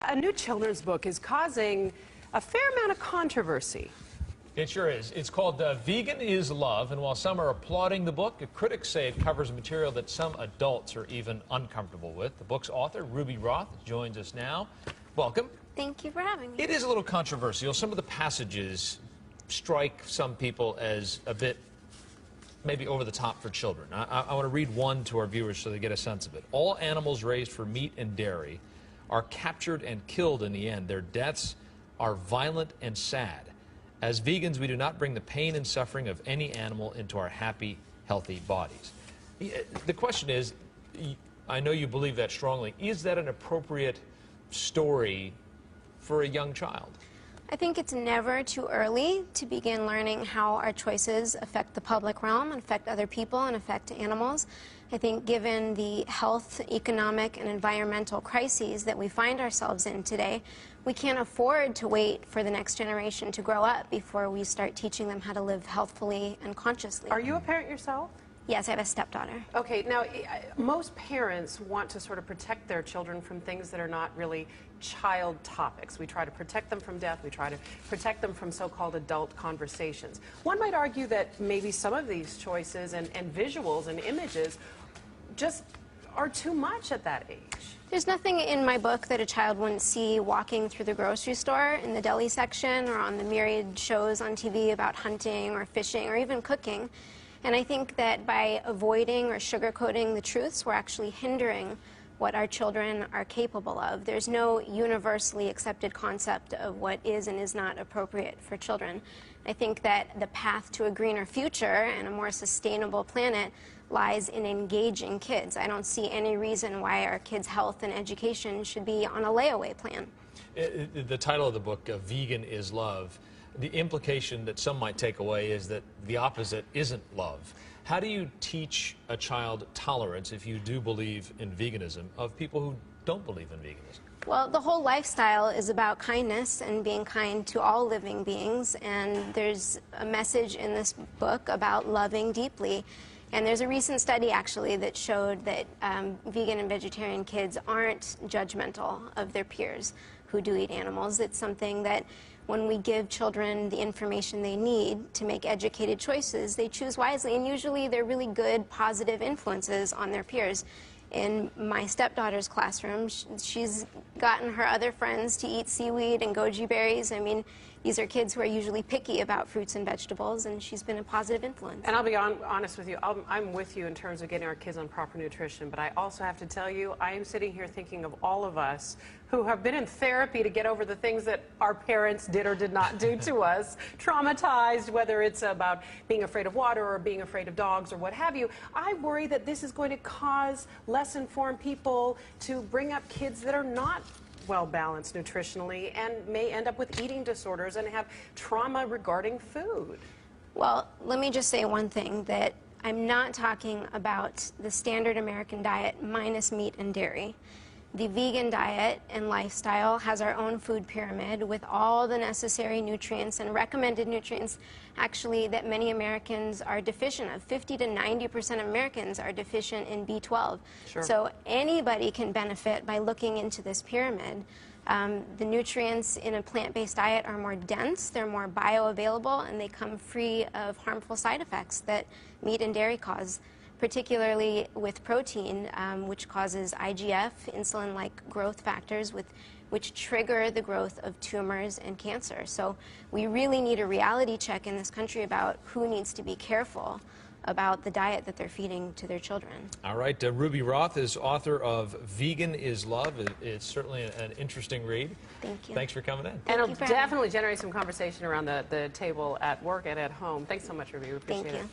A new children's book is causing a fair amount of controversy. It sure is. It's called Vegan is Love, and while some are applauding the book, critics say it covers material that some adults are even uncomfortable with. The book's author, Ruby Roth, joins us now. Welcome. Thank you for having me. It is a little controversial. Some of the passages strike some people as a bit maybe over the top for children. I want to read one to our viewers so they get a sense of it. All animals raised for meat and dairy are captured and killed in the end. Their deaths are violent and sad. As vegans, we do not bring the pain and suffering of any animal into our happy, healthy bodies. The question is, I know you believe that strongly, is that an appropriate story for a young child? I think it's never too early to begin learning how our choices affect the public realm, and affect other people, and affect animals. I think given the health, economic, and environmental crises that we find ourselves in today, we can't afford to wait for the next generation to grow up before we start teaching them how to live healthfully and consciously. Are you a parent yourself? Yes, I have a stepdaughter. Okay, now most parents want to sort of protect their children from things that are not really child topics. We try to protect them from death. We try to protect them from so-called adult conversations. One might argue that maybe some of these choices and visuals and images just are too much at that age. There's nothing in my book that a child wouldn't see walking through the grocery store, in the deli section, or on the myriad shows on TV about hunting or fishing or even cooking. And I think that by avoiding or sugarcoating the truths, we're actually hindering what our children are capable of. There's no universally accepted concept of what is and is not appropriate for children. I think that the path to a greener future and a more sustainable planet lies in engaging kids. I don't see any reason why our kids' health and education should be on a layaway plan. The title of the book, Vegan is Love, the implication that some might take away is that the opposite isn't love. How do you teach a child tolerance, if you do believe in veganism, of people who don't believe in veganism? Well, the whole lifestyle is about kindness and being kind to all living beings, and there's a message in this book about loving deeply. And there's a recent study, actually, that showed that vegan and vegetarian kids aren't judgmental of their peers who do eat animals. It's something that when we give children the information they need to make educated choices, they choose wisely, and usually they're really good, positive influences on their peers. In my stepdaughter's classroom, she's gotten her other friends to eat seaweed and goji berries. I mean, these are kids who are usually picky about fruits and vegetables, and she's been a positive influence. And I'll be honest with you, I'm with you in terms of getting our kids on proper nutrition, but I also have to tell you, I am sitting here thinking of all of us who have been in therapy to get over the things that our parents did or did not do to us, traumatized, whether it's about being afraid of water or being afraid of dogs or what have you. I worry that this is going to cause less informed people to bring up kids that are not well-balanced nutritionally and may end up with eating disorders and have trauma regarding food. Well, let me just say one thing, that I'm not talking about the standard American diet minus meat and dairy. The vegan diet and lifestyle has our own food pyramid with all the necessary nutrients and recommended nutrients, actually, that many Americans are deficient of. 50 to 90% of Americans are deficient in B12. Sure. So anybody can benefit by looking into this pyramid. The nutrients in a plant-based diet are more dense, they're more bioavailable, and they come free of harmful side effects that meat and dairy cause, particularly with protein, which causes IGF, insulin-like growth factors, which trigger the growth of tumors and cancer. So we really need a reality check in this country about who needs to be careful about the diet that they're feeding to their children. All right, Ruby Roth is author of Vegan is Love. It's certainly an interesting read. Thank you. Thanks for coming in. And it'll definitely generate some conversation around the table at work and at home. Thanks so much, Ruby. We appreciate it. Thank you.